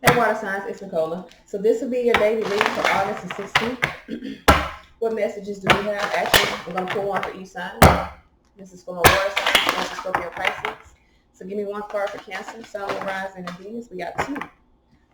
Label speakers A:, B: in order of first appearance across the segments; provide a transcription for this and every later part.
A: Hey, water signs, it's Nicola. So this will be your daily read for August the 16th. What messages do we have? Actually, I'm going to pull one for each sign. This is for my water signs, Cancer, Scorpio, Pisces. So give me one card for Cancer, Sun, Moon, Rising, and Venus. We got two.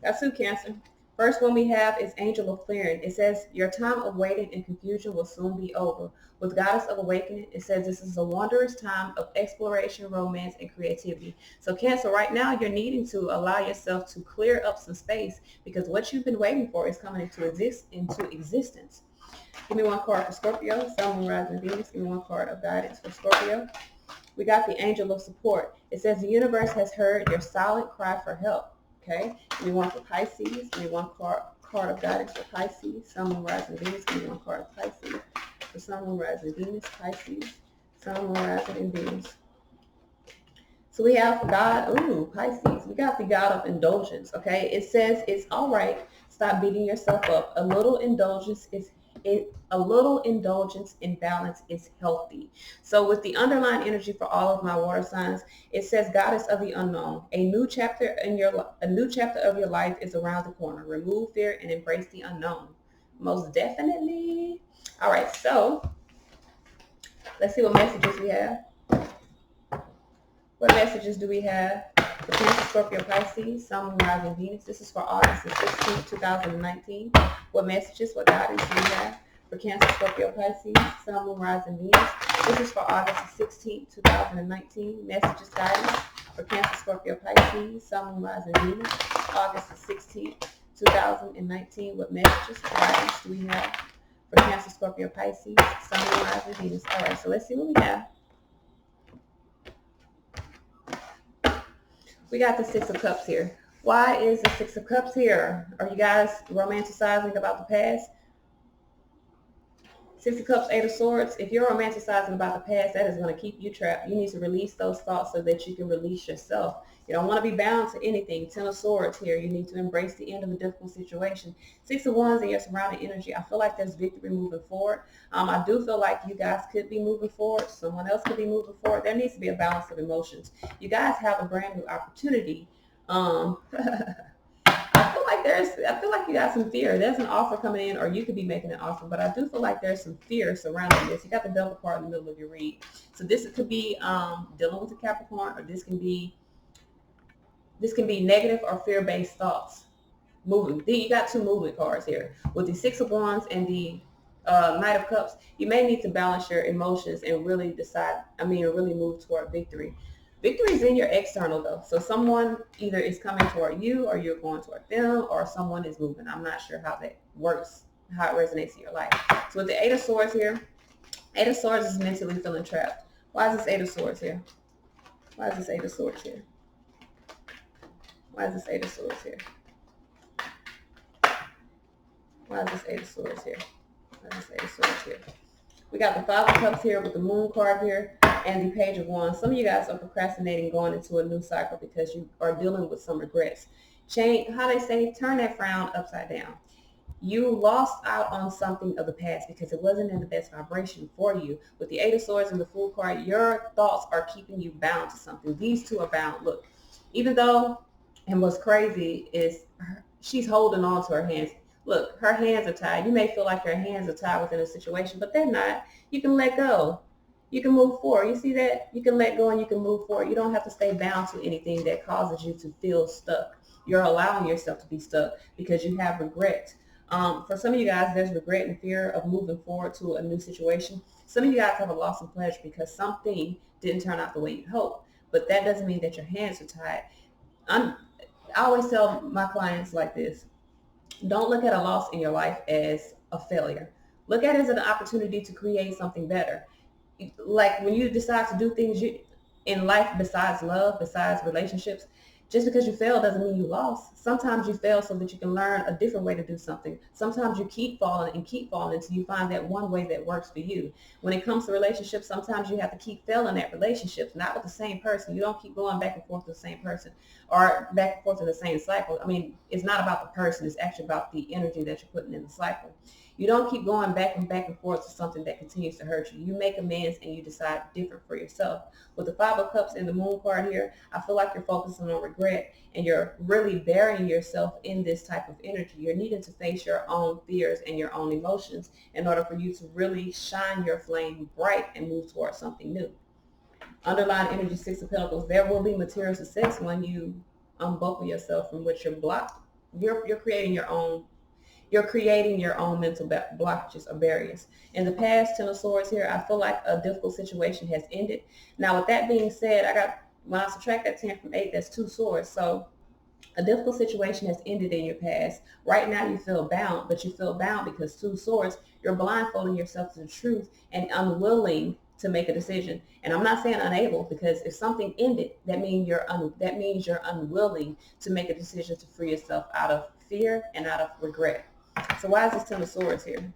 A: Got two, Cancer. First one we have is Angel of Clearing. It says, your time of waiting and confusion will soon be over. With Goddess of Awakening, it says this is a wondrous time of exploration, romance, and creativity. So Cancer, right now you're needing to allow yourself to clear up some space because what you've been waiting for is coming into existence. Give me one card for Scorpio, Sun, Moon, Rising, Venus. Give me one card of guidance for Scorpio. We got the Angel of Support. It says the universe has heard your silent cry for help. Okay. Give me one for Pisces. Give me one card of guidance for Pisces. Sun, Moon, Rising, Venus. Give me one card of Pisces. For Sun, Moon, Rising, Venus, Pisces. Sun, Moon, Rising, and Venus. So we have Pisces. We got the God of indulgence. Okay. It says it's all right. Stop beating yourself up. A little indulgence in balance is healthy. So with the underlying energy for all of my water signs, it says Goddess of the unknown. A new chapter of your life is around the corner. Remove fear and embrace the unknown. Most definitely. All right. So let's see what messages we have. What messages do we have for Cancer, Scorpio, Pisces, Sun, Moon, Rising, Venus? This is for August the 16th, 2019. What messages, what guidance do we have for Cancer, Scorpio, Pisces, Sun, Moon, Rising, Venus? This is for August the 16th, 2019. Messages, guidance for Cancer, Scorpio, Pisces, Sun, Moon, Rising, Venus. August the 16th, 2019. What messages, guidance do we have for Cancer, Scorpio, Pisces, Sun, Moon, Rising, Venus? All right, so let's see what we have. We got the Six of Cups here. Why is the Six of Cups here? Are you guys romanticizing about the past? Six of Cups, Eight of Swords. If you're romanticizing about the past, that is going to keep you trapped. You need to release those thoughts so that you can release yourself. You don't want to be bound to anything. Ten of Swords here. You need to embrace the end of a difficult situation. Six of Wands in your surrounding energy. I feel like there's victory moving forward. I do feel like you guys could be moving forward. Someone else could be moving forward. There needs to be a balance of emotions. You guys have a brand new opportunity. I feel like you got some fear. There's an offer coming in, or you could be making an offer, but I do feel like there's some fear surrounding this. You got the Devil card in the middle of your read. So this could be dealing with a Capricorn, or this can be negative or fear-based thoughts. Moving. You got two movement cards here. With the Six of Wands and the Knight of Cups, you may need to balance your emotions and really really move toward victory. Victory is in your external though. So someone either is coming toward you or you're going toward them or someone is moving. I'm not sure how that works, how it resonates in your life. So with the Eight of Swords here, Eight of Swords is mentally feeling trapped. Why is this Eight of Swords here? Why is this Eight of Swords here? Why is this Eight of Swords here? Why is this Eight of Swords here? Why is this Eight of Swords here? We got the Five of Cups here with the Moon card here and the Page of Wands. Some of you guys are procrastinating going into a new cycle because you are dealing with some regrets. How they say, turn that frown upside down. You lost out on something of the past because it wasn't in the best vibration for you. With the Eight of Swords and the Fool card, your thoughts are keeping you bound to something. These two are bound. Look, even though, and what's crazy is she's holding on to her hands. Look, her hands are tied. You may feel like your hands are tied within a situation, but they're not. You can let go. You can move forward. You see that? You can let go and you can move forward. You don't have to stay bound to anything that causes you to feel stuck. You're allowing yourself to be stuck because you have regret. For some of you guys, there's regret and fear of moving forward to a new situation. Some of you guys have a loss of pleasure because something didn't turn out the way you hoped. But that doesn't mean that your hands are tied. I always tell my clients like this. Don't look at a loss in your life as a failure. Look at it as an opportunity to create something better. Like when you decide to do things in life besides love, besides relationships, just because you fail doesn't mean you lost. Sometimes you fail so that you can learn a different way to do something. Sometimes you keep falling until you find that one way that works for you. When it comes to relationships, sometimes you have to keep failing at relationships, not with the same person. You don't keep going back and forth with the same person. or back and forth in the same cycle. I mean, it's not about the person. It's actually about the energy that you're putting in the cycle. You don't keep going back and forth to something that continues to hurt you. You make amends and you decide different for yourself. With the Five of Cups and the Moon card here, I feel like you're focusing on regret and you're really burying yourself in this type of energy. You're needing to face your own fears and your own emotions in order for you to really shine your flame bright and move towards something new. Underlying energy, Six of Pentacles. There will be material success when you unbuckle yourself from what you're blocked. You're creating your own. You're creating your own mental blockages or barriers. In the past, Ten of Swords here, I feel like a difficult situation has ended. Now, with that being said, when I subtract that 10 from 8, that's 2 swords. So a difficult situation has ended in your past. Right now you feel bound, but you feel bound because 2 swords, you're blindfolding yourself to the truth and unwilling to make a decision. And I'm not saying unable, because if something ended, that means you're unwilling to make a decision to free yourself out of fear and out of regret. So why is this Ten of Swords here?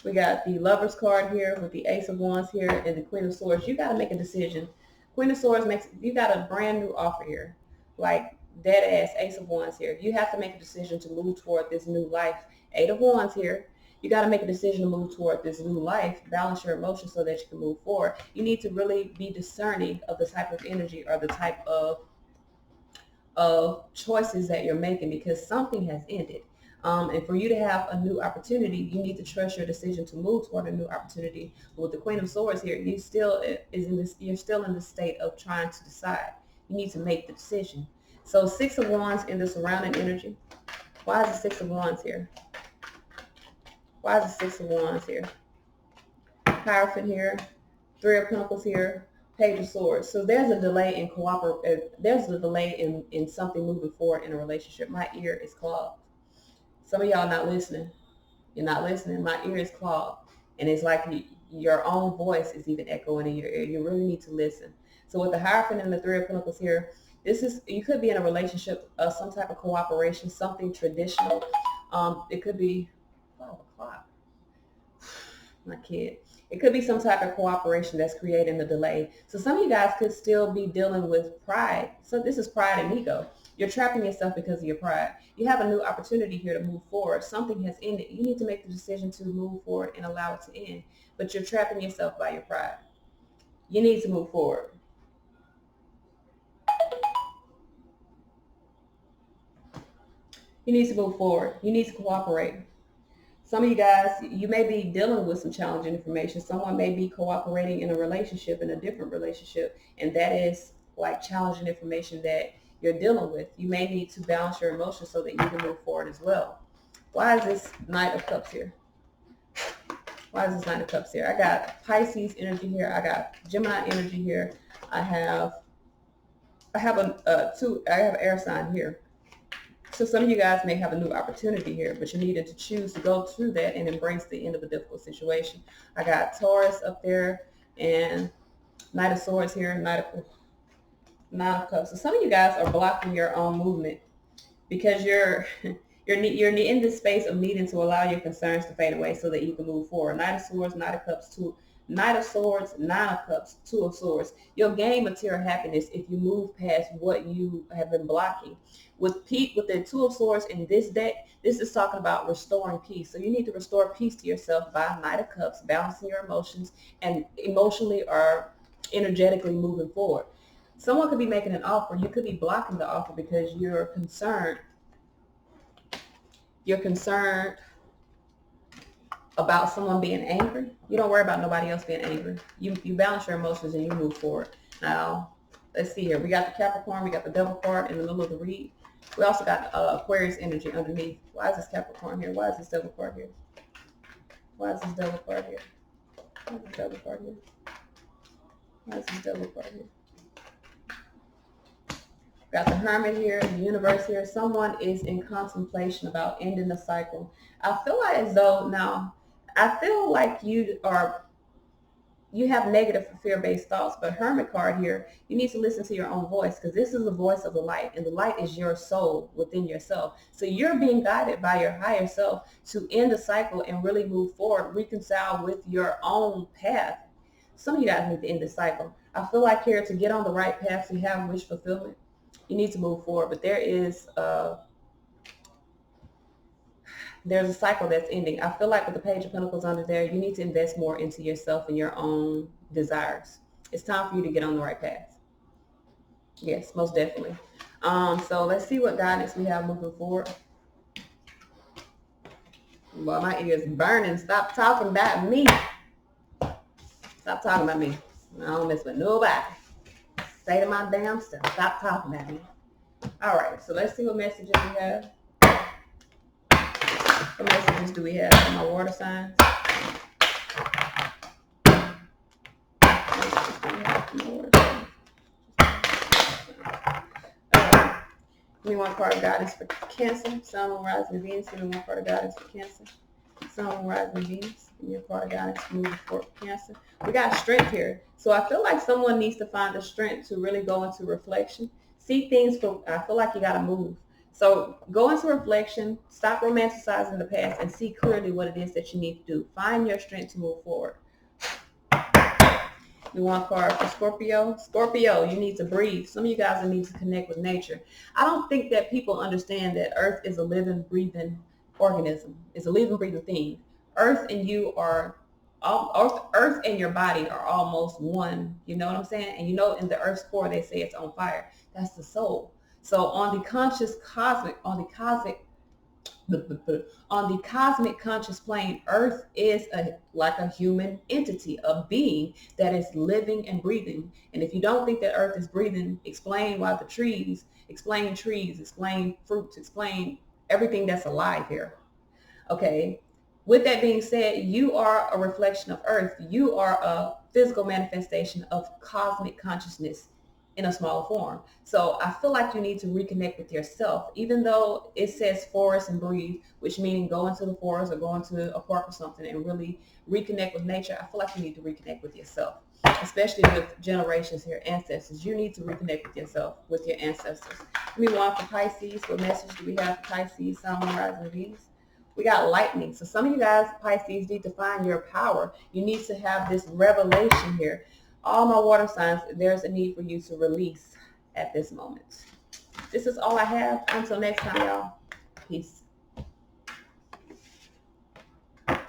A: We got the Lover's card here with the Ace of Wands here and the Queen of Swords. You got to make a decision. Queen of Swords you got a brand new offer here. Like dead ass Ace of Wands here. You have to make a decision to move toward this new life. Eight of Wands here. You got to make a decision to move toward this new life. Balance your emotions so that you can move forward. You need to really be discerning of the type of energy or the type of choices that you're making, because something has ended. And for you to have a new opportunity, you need to trust your decision to move toward a new opportunity. But with the Queen of Swords here, you're still in the state of trying to decide. You need to make the decision. So Six of Wands in the surrounding energy. Why is the Six of Wands here? Why is the Six of Wands here? Hierophant here. Three of Pentacles here. Page of Swords. So there's a delay in there's a delay in something moving forward in a relationship. My ear is clogged. Some of y'all not listening. You're not listening. My ear is clogged. And it's like your own voice is even echoing in your ear. You really need to listen. So with the Hierophant and the Three of Pentacles here, you could be in a relationship of some type of cooperation, something traditional. It could be 5 o'clock. My kid. It could be some type of cooperation that's creating the delay. So some of you guys could still be dealing with pride. So this is pride and ego. You're trapping yourself because of your pride. You have a new opportunity here to move forward. Something has ended. You need to make the decision to move forward and allow it to end. But you're trapping yourself by your pride. You need to move forward. You need to move forward. You need to cooperate. Some of you guys, you may be dealing with some challenging information. Someone may be cooperating in a relationship, in a different relationship, and that is like challenging information that you're dealing with. You may need to balance your emotions so that you can move forward as well. Why is this Knight of Cups here? Why is this Knight of Cups here? I got Pisces energy here. I got Gemini energy here. I have air sign here. So some of you guys may have a new opportunity here, but you needed to choose to go through that and embrace the end of a difficult situation. I got Taurus up there and Knight of Swords here, Nine of Cups. So some of you guys are blocking your own movement because you're in this space of needing to allow your concerns to fade away so that you can move forward. Knight of Swords, Knight of Cups, Knight of Swords, Nine of Cups, Two of Swords. You'll gain material happiness if you move past what you have been blocking. With the Two of Swords in this deck, this is talking about restoring peace. So you need to restore peace to yourself by Knight of Cups, balancing your emotions and emotionally or energetically moving forward. Someone could be making an offer. You could be blocking the offer because you're concerned. You're concerned about someone being angry. You don't worry about nobody else being angry. You balance your emotions and you move forward. Now, let's see here. We got the Capricorn. We got the Devil card in the middle of the read. We also got Aquarius energy underneath. Why is this Capricorn here? Why is this Devil card here? Why is this Devil card here? Why is this Devil card here? Why is this Devil card here? Got the Hermit here, the Universe here. Someone is in contemplation about ending the cycle. I feel like you have negative fear-based thoughts, but Hermit card here, you need to listen to your own voice because this is the voice of the light, and the light is your soul within yourself. So you're being guided by your higher self to end the cycle and really move forward, reconcile with your own path. Some of you guys need to end the cycle. I feel like here to get on the right path, to have wish fulfillment, you need to move forward. But there's a cycle that's ending. I feel like with the Page of Pentacles under there, you need to invest more into yourself and your own desires. It's time for you to get on the right path. Yes, most definitely. So let's see what guidance we have moving forward. Well, my ears burning. Stop talking about me. Stop talking about me. I don't mess with nobody. Stay to my damn self. Stop talking about me. All right, so let's see what messages we have. What messages do we have for my water signs? Give me one card of guidance for Cancer. Sun, Moon, Rising, Venus. Give me one card of guidance for Cancer. Sun, Moon, Rising, Venus. Give me a card of guidance for moving forward for Cancer. We got strength here. So I feel like someone needs to find the strength to really go into reflection. See things from, I feel like you got to move. So go into reflection, stop romanticizing the past, and see clearly what it is that you need to do. Find your strength to move forward. We want a card for Scorpio. Scorpio, you need to breathe. Some of you guys need to connect with nature. I don't think that people understand that Earth is a living, breathing organism. It's a living, breathing thing. Earth and you are, Earth and your body are almost one. You know what I'm saying? And you know, in the Earth's core, they say it's on fire. That's the soul. So on the conscious cosmic, on the cosmic conscious plane, Earth is like a human entity, a being that is living and breathing. And if you don't think that Earth is breathing, explain why the trees, explain fruits, explain everything that's alive here. Okay. With that being said, you are a reflection of Earth. You are a physical manifestation of cosmic consciousness in a smaller form. So I feel like you need to reconnect with yourself, even though it says forest and breathe, which meaning go into the forest or go into a park or something and really reconnect with nature. I feel like you need to reconnect with yourself, especially with generations here, ancestors. You need to reconnect with yourself, with your ancestors. Give me one for Pisces. What message do we have for Pisces, Sun, Moon, Rising, Venus? We got lightning. So some of you guys, Pisces, need to find your power. You need to have this revelation here. All my water signs, there's a need for you to release at this moment. This is all I have. Until next time, y'all. Peace.